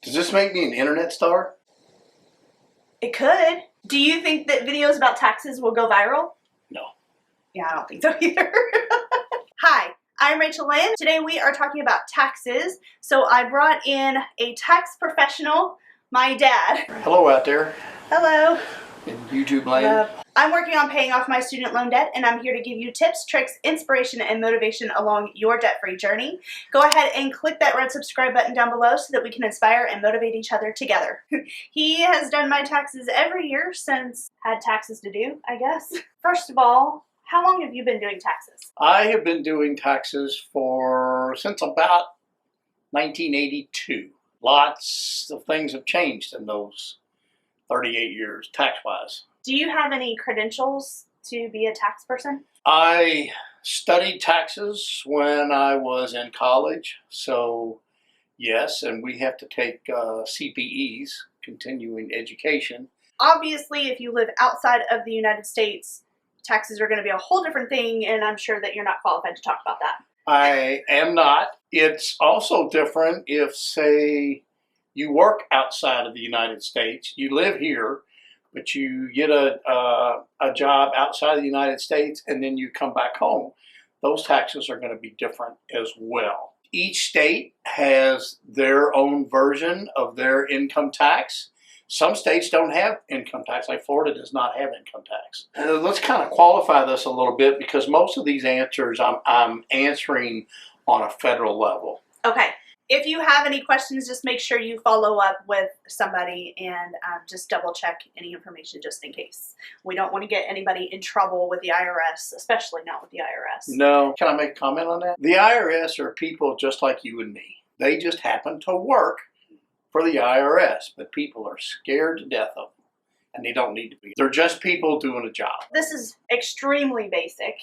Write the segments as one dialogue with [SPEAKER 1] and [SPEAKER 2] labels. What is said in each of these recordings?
[SPEAKER 1] Does this make me an internet star?
[SPEAKER 2] It could. Do you think that videos about taxes will go viral?
[SPEAKER 1] No.
[SPEAKER 2] Yeah, I don't think so either. Hi, I'm Rachel Lynn. Today we are talking about taxes. So I brought in a tax professional, my dad.
[SPEAKER 1] Hello out there.
[SPEAKER 2] Hello.
[SPEAKER 1] In YouTube land.
[SPEAKER 2] I'm working on paying off my student loan debt, and I'm here to give you tips, tricks, inspiration, and motivation along your debt-free journey. Go ahead and click that red subscribe button down below so that we can inspire and motivate each other together. He has done my taxes every year since had taxes to do, I guess. First of all, how long have you been doing taxes?
[SPEAKER 1] I have been doing taxes since about 1982. Lots of things have changed in those 38 years, tax-wise.
[SPEAKER 2] Do you have any credentials to be a tax person?
[SPEAKER 1] I studied taxes when I was in college, so yes, and we have to take CPEs, continuing education.
[SPEAKER 2] Obviously, if you live outside of the United States, taxes are going to be a whole different thing, and I'm sure that you're not qualified to talk about that.
[SPEAKER 1] I am not. It's also different if, say, you work outside of the United States, you live here, but you get a job outside of the United States and then you come back home. Those taxes are going to be different as well. Each state has their own version of their income tax. Some states don't have income tax, like Florida does not have income tax. Let's kind of qualify this a little bit because most of these answers I'm answering on a federal level.
[SPEAKER 2] Okay. If you have any questions, just make sure you follow up with somebody and just double check any information just in case. We don't want to get anybody in trouble with the IRS, especially not with the IRS.
[SPEAKER 1] No. Can I make a comment on that? The IRS are people just like you and me. They just happen to work for the IRS, but people are scared to death of them, and they don't need to be. They're just people doing a job.
[SPEAKER 2] This is extremely basic.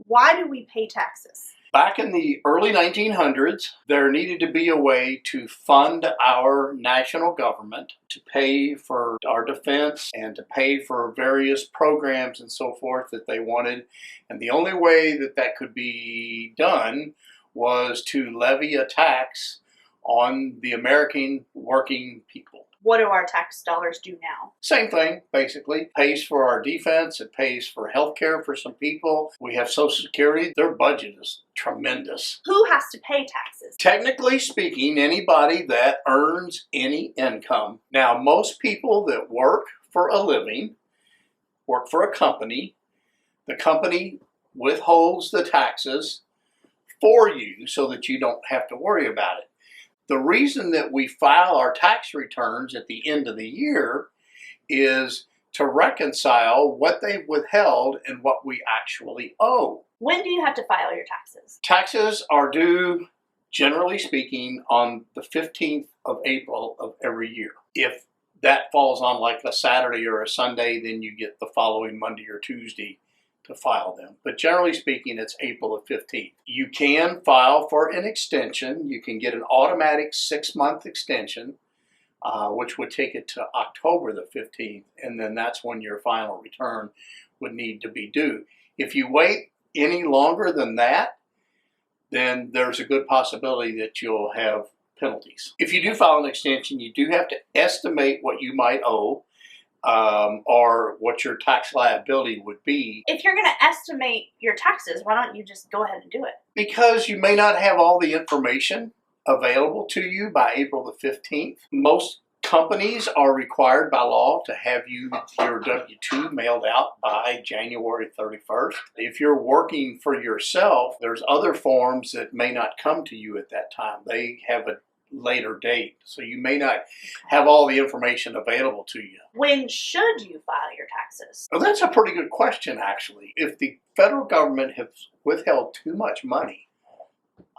[SPEAKER 2] Why do we pay taxes?
[SPEAKER 1] Back in the early 1900s, there needed to be a way to fund our national government, to pay for our defense and to pay for various programs and so forth that they wanted. And the only way that that could be done was to levy a tax on the American working people.
[SPEAKER 2] What do our tax dollars do now?
[SPEAKER 1] Same thing, basically. Pays for our defense. It pays for health care for some people. We have Social Security. Their budget is tremendous.
[SPEAKER 2] Who has to pay taxes?
[SPEAKER 1] Technically speaking, anybody that earns any income. Now, most people that work for a living, work for a company, the company withholds the taxes for you so that you don't have to worry about it. The reason that we file our tax returns at the end of the year is to reconcile what they've withheld and what we actually owe.
[SPEAKER 2] When do you have to file your taxes?
[SPEAKER 1] Taxes are due, generally speaking, on the 15th of April of every year. If that falls on like a Saturday or a Sunday, then you get the following Monday or Tuesday to file them. But generally speaking, it's April the 15th. You can file for an extension. You can get an automatic 6-month extension, which would take it to October the 15th, and then that's when your final return would need to be due. If you wait any longer than that, then there's a good possibility that you'll have penalties. If you do file an extension, you do have to estimate what you might owe, or what your tax liability would be.
[SPEAKER 2] If you're going to estimate your taxes, why don't you just go ahead and do it?
[SPEAKER 1] Because you may not have all the information available to you by April the 15th. Most companies are required by law to have your W-2 mailed out by January 31st. If you're working for yourself, there's other forms that may not come to you at that time. They have a later date, so you may not have all the information available to you.
[SPEAKER 2] When should you file your taxes?
[SPEAKER 1] Well, that's a pretty good question, actually. If the federal government has withheld too much money,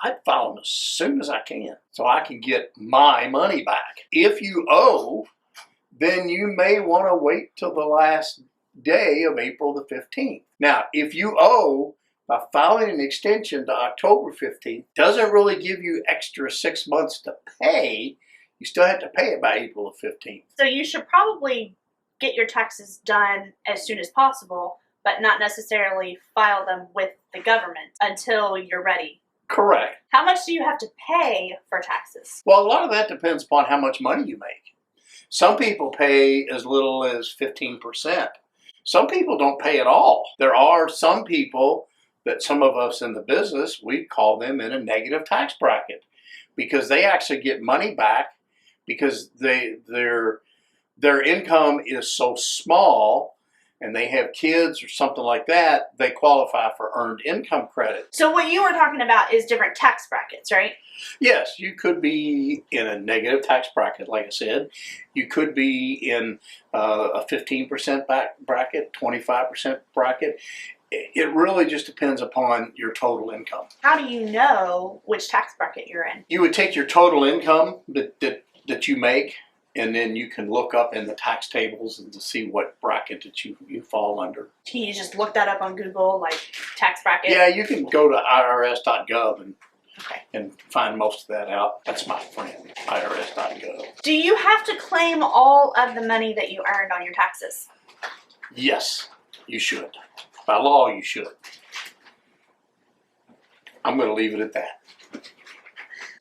[SPEAKER 1] I'd file them as soon as I can so I can get my money back. If you owe, then you may want to wait till the last day of April the 15th. Now, if you owe, by filing an extension to October 15th, doesn't really give you extra 6 months to pay. You still have to pay it by April the 15th.
[SPEAKER 2] So you should probably get your taxes done as soon as possible, but not necessarily file them with the government until you're ready.
[SPEAKER 1] Correct.
[SPEAKER 2] How much do you have to pay for taxes?
[SPEAKER 1] Well, a lot of that depends upon how much money you make. Some people pay as little as 15%. Some people don't pay at all. There are some people that some of us in the business, we call them in a negative tax bracket because they actually get money back because their income is so small and they have kids or something like that, they qualify for earned income credit.
[SPEAKER 2] So what you were talking about is different tax brackets, right?
[SPEAKER 1] Yes, you could be in a negative tax bracket, like I said. You could be in a 15% bracket, 25% bracket. It really just depends upon your total income.
[SPEAKER 2] How do you know which tax bracket you're in?
[SPEAKER 1] You would take your total income that you make, and then you can look up in the tax tables and to see what bracket that you fall under.
[SPEAKER 2] Can you just look that up on Google, like tax bracket?
[SPEAKER 1] Yeah, you can go to irs.gov
[SPEAKER 2] Okay.
[SPEAKER 1] and find most of that out. That's my friend, irs.gov.
[SPEAKER 2] Do you have to claim all of the money that you earned on your taxes?
[SPEAKER 1] Yes, you should. By law, you should. I'm going to leave it at that.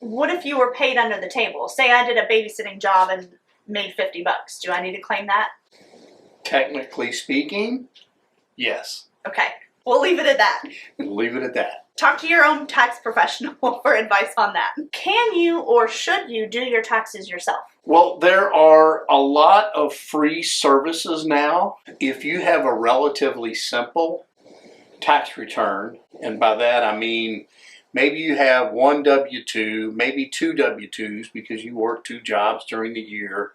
[SPEAKER 2] What if you were paid under the table? Say I did a babysitting job and made $50. Do I need to claim that?
[SPEAKER 1] Technically speaking, yes.
[SPEAKER 2] Okay. We'll leave it at that.
[SPEAKER 1] We'll leave it at that.
[SPEAKER 2] Talk to your own tax professional for advice on that. Can you or should you do your taxes yourself?
[SPEAKER 1] Well, there are a lot of free services now. If you have a relatively simple tax return, and by that I mean maybe you have one W-2, maybe two W-2s because you work 2 jobs during the year,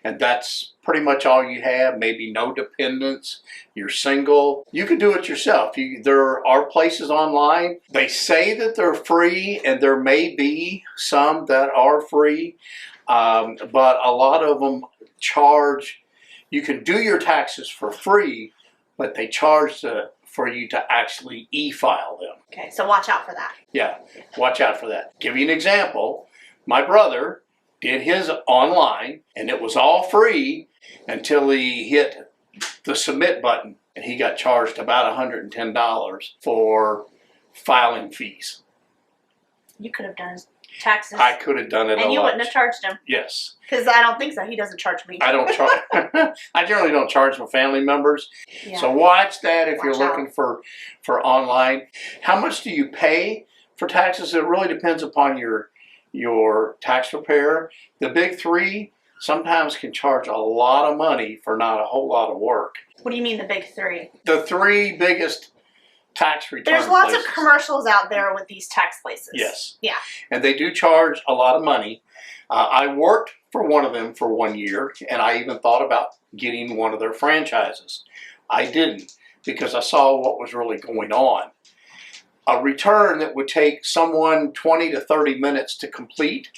[SPEAKER 1] and that's pretty much all you have, maybe no dependents, you're single. You can do it yourself. There are places online. They say that they're free, and there may be some that are free, but a lot of them charge. You can do your taxes for free, but they charge for you to actually e-file them.
[SPEAKER 2] Okay, so watch out for that.
[SPEAKER 1] Yeah, watch out for that. Give you an example. My brother did his online, and it was all free until he hit the submit button, and he got charged about $110 for filing fees.
[SPEAKER 2] You could have done his taxes.
[SPEAKER 1] I could have done it
[SPEAKER 2] and
[SPEAKER 1] a
[SPEAKER 2] you
[SPEAKER 1] lot.
[SPEAKER 2] wouldn't have charged him.
[SPEAKER 1] Yes.
[SPEAKER 2] Because I don't think so. He doesn't charge me.
[SPEAKER 1] I don't charge. I generally don't charge my family members.
[SPEAKER 2] Yeah.
[SPEAKER 1] So watch that if you're
[SPEAKER 2] Watch out.
[SPEAKER 1] looking for online. How much do you pay for taxes? It really depends upon your tax preparer. The big 3 sometimes can charge a lot of money for not a whole lot of work.
[SPEAKER 2] What do you mean the big 3?
[SPEAKER 1] The 3 biggest tax return
[SPEAKER 2] There's lots
[SPEAKER 1] places.
[SPEAKER 2] of commercials out there with these tax places.
[SPEAKER 1] Yes.
[SPEAKER 2] Yeah.
[SPEAKER 1] And they do charge a lot of money. I worked for one of them for 1 year, and I even thought about getting one of their franchises. I didn't because I saw what was really going on. A return that would take someone 20 to 30 minutes to complete,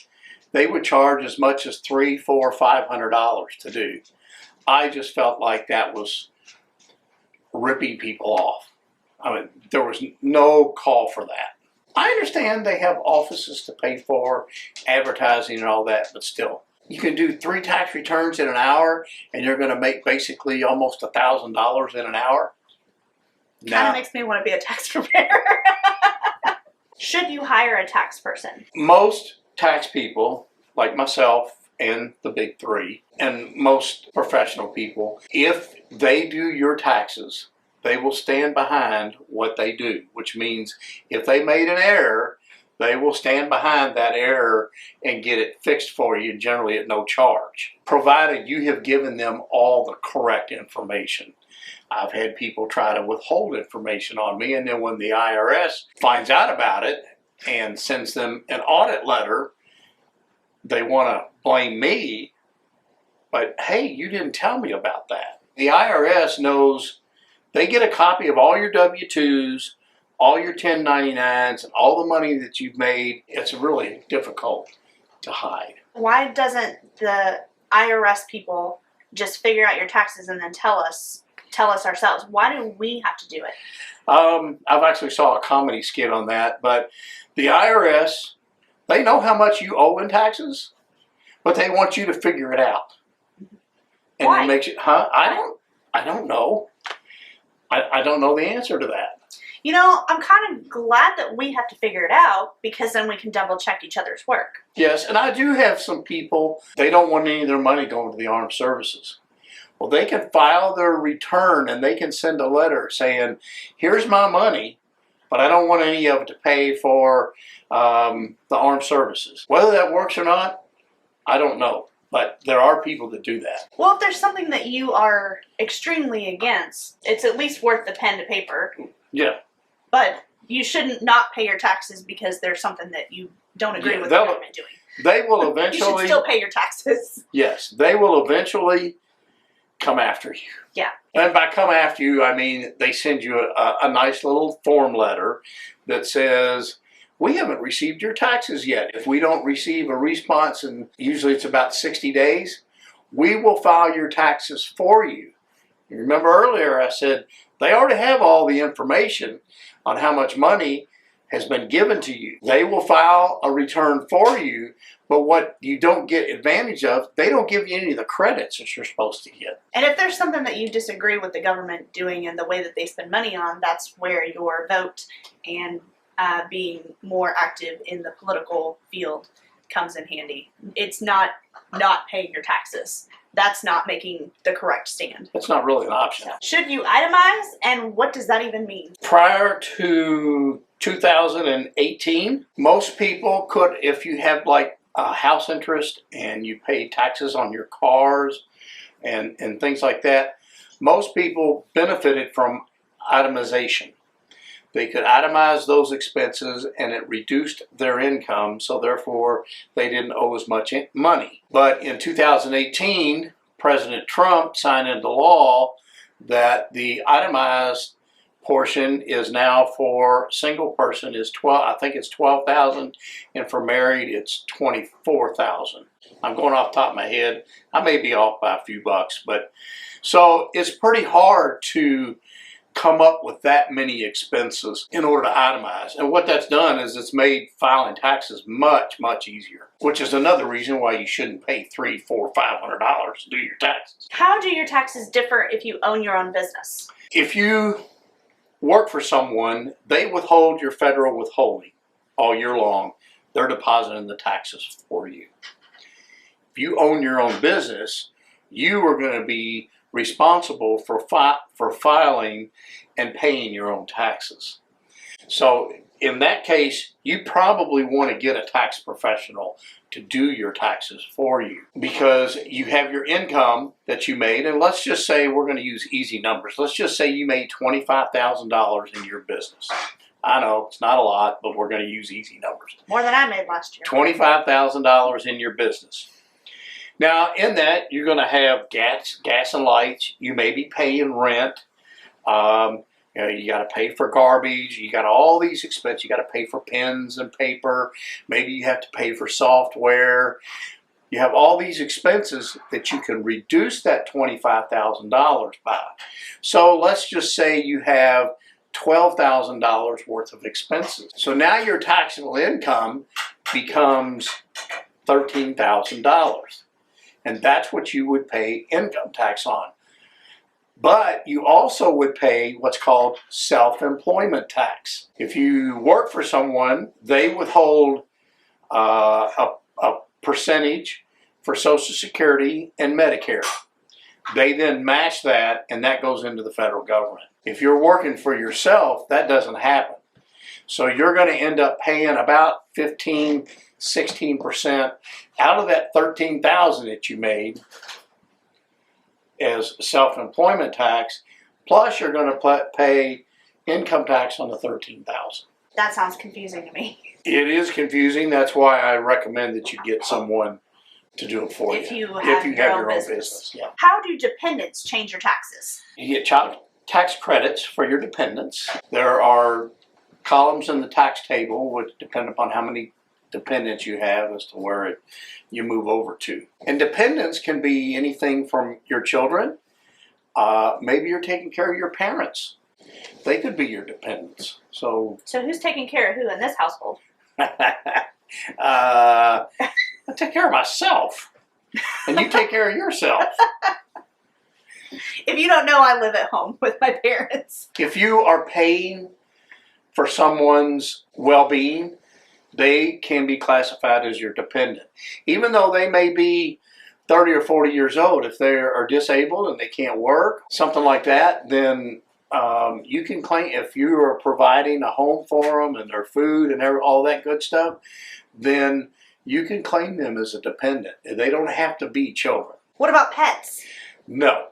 [SPEAKER 1] they would charge as much as $300, $400, $500 to do. I just felt like that was ripping people off. I mean, there was no call for that. I understand they have offices to pay for, advertising and all that, but still. You can do 3 tax returns in an hour, and you're going to make basically almost $1,000 in an hour.
[SPEAKER 2] Kind of makes me want to be a tax preparer. Should you hire a tax person?
[SPEAKER 1] Most tax people, like myself and the big 3, and most professional people, if they do your taxes, they will stand behind what they do, which means if they made an error, they will stand behind that error and get it fixed for you, generally at no charge, provided you have given them all the correct information. I've had people try to withhold information on me, and then when the IRS finds out about it and sends them an audit letter, they want to blame me, but hey, you didn't tell me about that. The IRS knows. They get a copy of all your W-2s, all your 1099s, and all the money that you've made. It's really difficult to hide.
[SPEAKER 2] Why doesn't the IRS people just figure out your taxes and then tell us ourselves? Why do we have to do it?
[SPEAKER 1] I've actually saw a comedy skit on that, but the IRS, they know how much you owe in taxes, but they want you to figure it out. And
[SPEAKER 2] Why?
[SPEAKER 1] it makes you, I don't know. I don't know the answer to that.
[SPEAKER 2] You know, I'm kind of glad that we have to figure it out because then we can double check each other's work.
[SPEAKER 1] Yes, and I do have some people, they don't want any of their money going to the armed services. Well, they can file their return and they can send a letter saying, here's my money, but I don't want any of it to pay for the armed services. Whether that works or not, I don't know. But there are people that do that.
[SPEAKER 2] Well, if there's something that you are extremely against, it's at least worth the pen to paper.
[SPEAKER 1] Yeah.
[SPEAKER 2] But you shouldn't not pay your taxes because there's something that you don't agree with the government doing.
[SPEAKER 1] They will eventually...
[SPEAKER 2] You should still pay your taxes.
[SPEAKER 1] Yes, they will eventually come after you.
[SPEAKER 2] Yeah.
[SPEAKER 1] And by come after you, I mean they send you a nice little form letter that says, we haven't received your taxes yet. If we don't receive a response, and usually it's about 60 days, we will file your taxes for you. You remember earlier I said they already have all the information on how much money has been given to you. They will file a return for you, but what you don't get advantage of, they don't give you any of the credits that you're supposed to get.
[SPEAKER 2] And if there's something that you disagree with the government doing and the way that they spend money on, that's where your vote and being more active in the political field comes in handy. It's not paying your taxes. That's not making the correct stand.
[SPEAKER 1] It's not really an option.
[SPEAKER 2] Should you itemize, and what does that even mean?
[SPEAKER 1] Prior to 2018, most people could, if you have like a house interest and you pay taxes on your cars and things like that, most people benefited from itemization. They could itemize those expenses and it reduced their income, so therefore they didn't owe as much money. But in 2018, President Trump signed into law that the itemized portion is now for single person is I think it's $12,000, and for married it's $24,000. I'm going off the top of my head. I may be off by a few bucks, but so it's pretty hard to come up with that many expenses in order to itemize. And what that's done is it's made filing taxes much, much easier, which is another reason why you shouldn't pay $300, $400, $500 to do your taxes.
[SPEAKER 2] How do your taxes differ if you own your own business?
[SPEAKER 1] If you work for someone, they withhold your federal withholding all year long. They're depositing the taxes for you. If you own your own business, you are going to be responsible for filing and paying your own taxes. So in that case, you probably want to get a tax professional to do your taxes for you, because you have your income that you made, and let's just say we're going to use easy numbers. Let's just say you made $25,000 in your business. I know it's not a lot, but we're going to use easy numbers.
[SPEAKER 2] More than I made last year.
[SPEAKER 1] $25,000 in your business. Now, in that, you're going to have gas and lights. You may be paying rent. You got to pay for garbage. You got all these expenses. You got to pay for pens and paper. Maybe you have to pay for software. You have all these expenses that you can reduce that $25,000 by. So let's just say you have $12,000 worth of expenses. So now your taxable income becomes $13,000. And that's what you would pay income tax on. But you also would pay what's called self-employment tax. If you work for someone, they withhold a percentage for Social Security and Medicare. They then match that, and that goes into the federal government. If you're working for yourself, that doesn't happen. So you're going to end up paying about 16% out of that $13,000 that you made as self-employment tax, plus you're going to pay income tax on the $13,000.
[SPEAKER 2] That sounds confusing to me.
[SPEAKER 1] It is confusing. That's why I recommend that you get someone to do it for
[SPEAKER 2] If
[SPEAKER 1] you.
[SPEAKER 2] you have your own business.
[SPEAKER 1] Yeah.
[SPEAKER 2] How do dependents change your taxes?
[SPEAKER 1] You get child tax credits for your dependents. There are columns in the tax table which depend upon how many dependents you have as to where you move over to. And dependents can be anything from your children. Maybe you're taking care of your parents. They could be your dependents. So
[SPEAKER 2] who's taking care of who in this household?
[SPEAKER 1] I take care of myself. And you take care of yourself.
[SPEAKER 2] If you don't know, I live at home with my parents.
[SPEAKER 1] If you are paying for someone's well-being, they can be classified as your dependent. Even though they may be 30 or 40 years old, if they are disabled and they can't work, something like that, then you can claim, if you are providing a home for them and their food and all that good stuff, then you can claim them as a dependent. They don't have to be children.
[SPEAKER 2] What about pets?
[SPEAKER 1] No.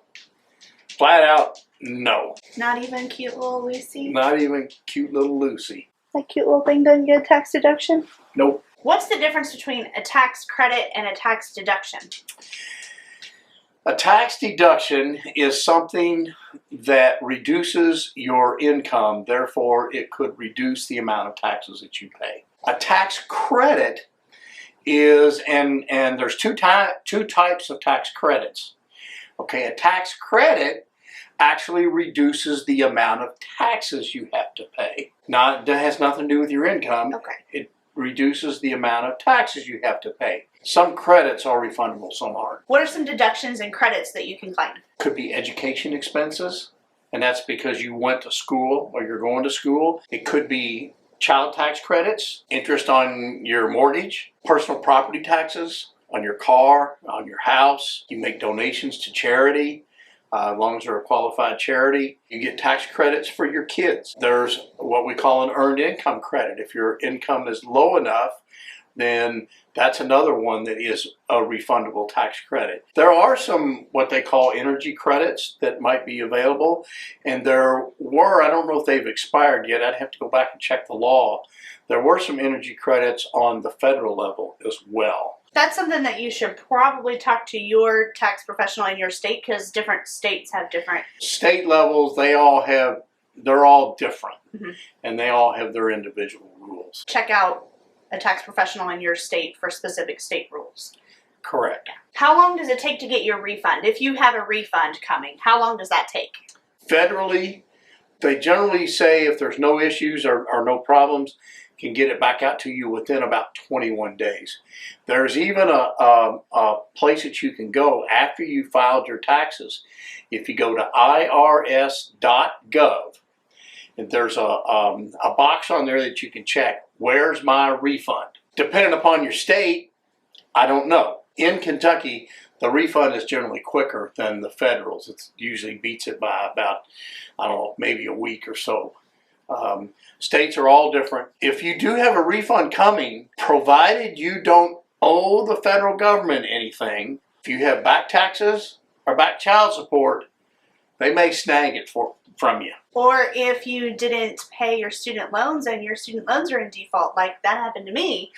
[SPEAKER 1] Flat out, no.
[SPEAKER 2] Not even cute little Lucy?
[SPEAKER 1] Not even cute little Lucy.
[SPEAKER 2] That cute little thing doesn't get a tax deduction?
[SPEAKER 1] Nope.
[SPEAKER 2] What's the difference between a tax credit and a tax deduction?
[SPEAKER 1] A tax deduction is something that reduces your income, therefore it could reduce the amount of taxes that you pay. A tax credit is, and there's two types of tax credits. Okay, a tax credit actually reduces the amount of taxes you have to pay. That has nothing to do with your income.
[SPEAKER 2] Okay.
[SPEAKER 1] It reduces the amount of taxes you have to pay. Some credits are refundable, some aren't.
[SPEAKER 2] What are some deductions and credits that you can claim?
[SPEAKER 1] Could be education expenses, and that's because you went to school or you're going to school. It could be child tax credits, interest on your mortgage, personal property taxes on your car, on your house. You make donations to charity. As long as they're a qualified charity, you get tax credits for your kids. There's what we call an earned income credit. If your income is low enough, then that's another one that is a refundable tax credit. There are some what they call energy credits that might be available, and there were, I don't know if they've expired yet, I'd have to go back and check the law. There were some energy credits on the federal level as well.
[SPEAKER 2] That's something that you should probably talk to your tax professional in your state, because different states have different...
[SPEAKER 1] State levels, they're all different, and they all have their individual rules.
[SPEAKER 2] Check out a tax professional in your state for specific state rules.
[SPEAKER 1] Correct.
[SPEAKER 2] How long does it take to get your refund? If you have a refund coming, how long does that take?
[SPEAKER 1] Federally, they generally say if there's no issues or no problems, can get it back out to you within about 21 days. There's even a place that you can go after you filed your taxes. If you go to irs.gov, and there's a box on there that you can check, where's my refund? Depending upon your state, I don't know. In Kentucky, the refund is generally quicker than the federals. It usually beats it by about, I don't know, maybe a week or so. States are all different. If you do have a refund coming, provided you don't owe the federal government anything, if you have back taxes or back child support, they may snag it from you.
[SPEAKER 2] Or if you didn't pay your student loans and your student loans are in default, like that happened to me,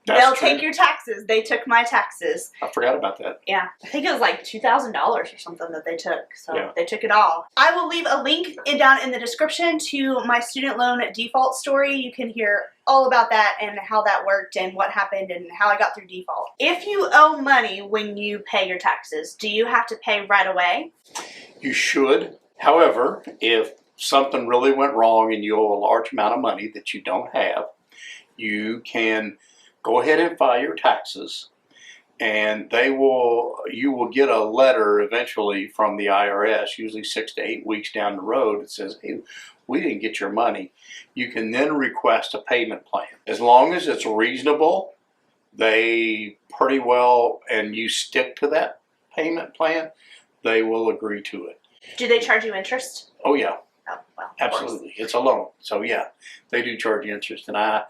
[SPEAKER 2] they'll take your taxes. They took my taxes.
[SPEAKER 1] I forgot about that.
[SPEAKER 2] Yeah. I think it was like $2,000 or something that they took. So
[SPEAKER 1] yeah.
[SPEAKER 2] They took it all. I will leave a link down in the description to my student loan default story. You can hear all about that and how that worked and what happened and how I got through default. If you owe money when you pay your taxes, do you have to pay right away?
[SPEAKER 1] You should. However, if something really went wrong and you owe a large amount of money that you don't have, you can go ahead and file your taxes, and you will get a letter eventually from the IRS, usually 6 to 8 weeks down the road. It says, hey, we didn't get your money. You can then request a payment plan. As long as it's reasonable, they pretty well, and you stick to that payment plan, they will agree to it.
[SPEAKER 2] Do they charge you interest?
[SPEAKER 1] Oh yeah.
[SPEAKER 2] Oh, well,
[SPEAKER 1] absolutely. It's a loan. So yeah, they do charge interest, and I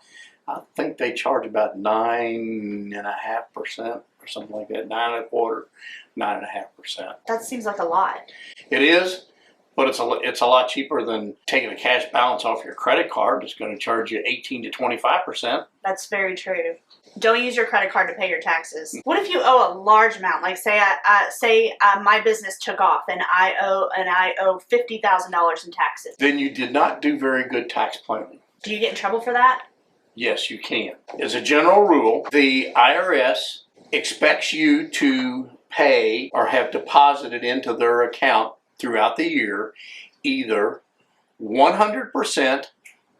[SPEAKER 1] think they charge about 9.5% or something like that. 9.25%, 9.5%.
[SPEAKER 2] That seems like a lot.
[SPEAKER 1] It is, but it's a lot cheaper than taking a cash balance off your credit card. It's going to charge you 18 to 25%.
[SPEAKER 2] That's very true. Don't use your credit card to pay your taxes. What if you owe a large amount? Like say my business took off and I owe $50,000 in taxes.
[SPEAKER 1] Then you did not do very good tax planning.
[SPEAKER 2] Do you get in trouble for that?
[SPEAKER 1] Yes, you can. As a general rule, the IRS expects you to pay or have deposited into their account throughout the year either 100%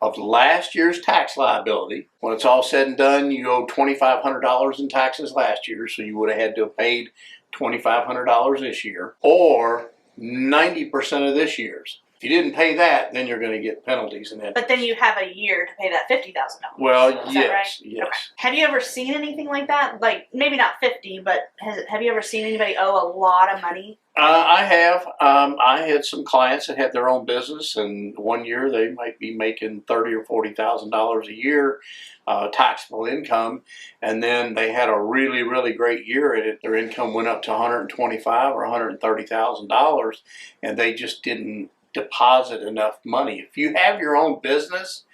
[SPEAKER 1] of last year's tax liability. When it's all said and done, you owe $2,500 in taxes last year, so you would have had to have paid $2,500 this year, or 90% of this year's. If you didn't pay that, then you're going to get penalties and interest.
[SPEAKER 2] But then you have a year to pay that $50,000.
[SPEAKER 1] Well,
[SPEAKER 2] Is
[SPEAKER 1] yes,
[SPEAKER 2] that right?
[SPEAKER 1] yes.
[SPEAKER 2] Okay. Have you ever seen anything like that? Like, maybe not 50, but have you ever seen anybody owe a lot of money?
[SPEAKER 1] I have. I had some clients that had their own business, and one year they might be making $30,000 or $40,000 a year taxable income, and then they had a really, really great year at it. Their income went up to $125,000 or $130,000, and they just didn't deposit enough money. If you have your own business,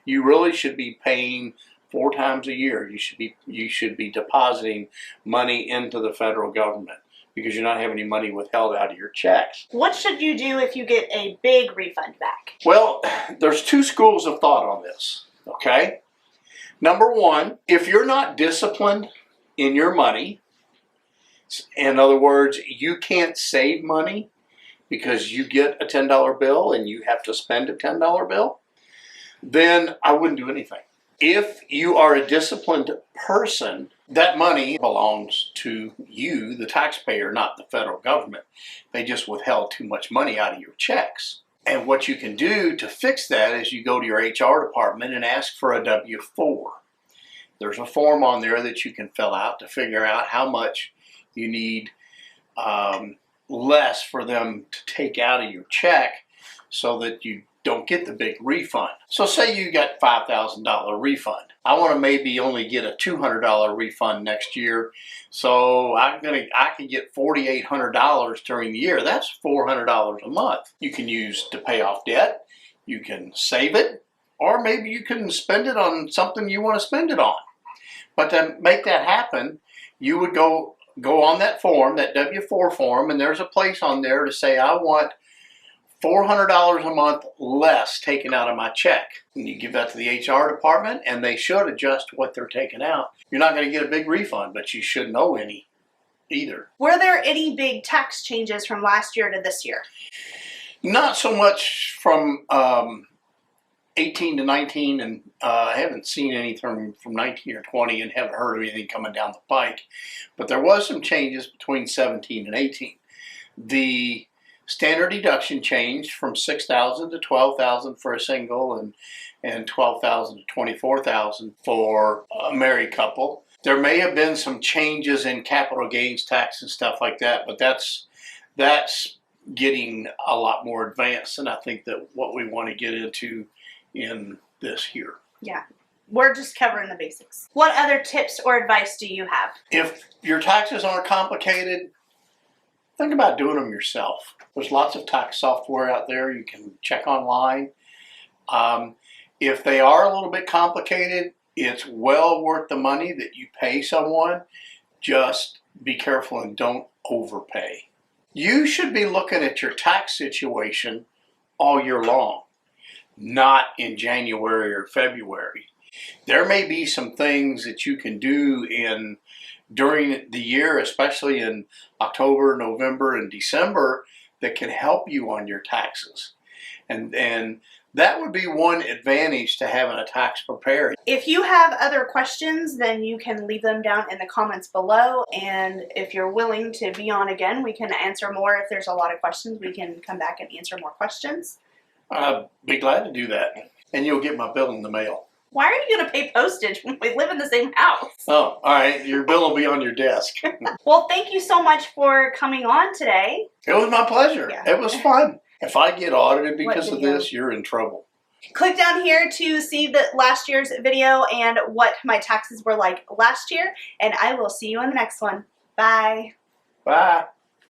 [SPEAKER 1] you really should be paying 4 times a year. You should be depositing money into the federal government, because you're not having any money withheld out of your checks.
[SPEAKER 2] What should you do if you get a big refund back?
[SPEAKER 1] Well, there's 2 schools of thought on this, okay? Number 1, if you're not disciplined in your money, in other words, you can't save money because you get a $10 bill and you have to spend a $10 bill, then I wouldn't do anything. If you are a disciplined person, that money belongs to you, the taxpayer, not the federal government. They just withheld too much money out of your checks. And what you can do to fix that is you go to your HR department and ask for a W-4. There's a form on there that you can fill out to figure out how much you need less for them to take out of your check so that you don't get the big refund. So say you got $5,000 refund. I want to maybe only get a $200 refund next year, so I can get $4,800 during the year. That's $400 a month. You can use to pay off debt, you can save it, or maybe you can spend it on something you want to spend it on. But to make that happen, you would go on that form, that W-4 form, and there's a place on there to say, I want $400 a month less taken out of my check. And you give that to the HR department, and they should adjust what they're taking out. You're not going to get a big refund, but you shouldn't owe any either.
[SPEAKER 2] Were there any big tax changes from last year to this year?
[SPEAKER 1] Not so much from 18 to 19, and I haven't seen anything from 19 or 20 and haven't heard of anything coming down the pike. But there was some changes between 17 and 18. The standard deduction changed from $6,000 to $12,000 for a single, and $12,000 to $24,000 for a married couple. There may have been some changes in capital gains tax and stuff like that, but that's getting a lot more advanced, and I think that what we want to get into in this here.
[SPEAKER 2] Yeah, we're just covering the basics. What other tips or advice do you have?
[SPEAKER 1] If your taxes aren't complicated, think about doing them yourself. There's lots of tax software out there you can check online. If they are a little bit complicated, it's well worth the money that you pay someone. Just be careful and don't overpay. You should be looking at your tax situation all year long, not in January or February. There may be some things that you can do during the year, especially in October, November, and December, that can help you on your taxes. And that would be one advantage to having a tax prepared.
[SPEAKER 2] If you have other questions, then you can leave them down in the comments below. And if you're willing to be on again, we can answer more. If there's a lot of questions, we can come back and answer more questions.
[SPEAKER 1] I'd be glad to do that. And you'll get my bill in the mail.
[SPEAKER 2] Why are you going to pay postage when we live in the same house?
[SPEAKER 1] Oh, all right. Your bill will be on your desk.
[SPEAKER 2] Well, thank you so much for coming on today.
[SPEAKER 1] It was my pleasure.
[SPEAKER 2] Yeah.
[SPEAKER 1] It was fun. If I get audited because of
[SPEAKER 2] video?
[SPEAKER 1] this, you're in trouble.
[SPEAKER 2] Click down here to see the last year's video and what my taxes were like last year. And I will see you on the next one. Bye.
[SPEAKER 1] Bye.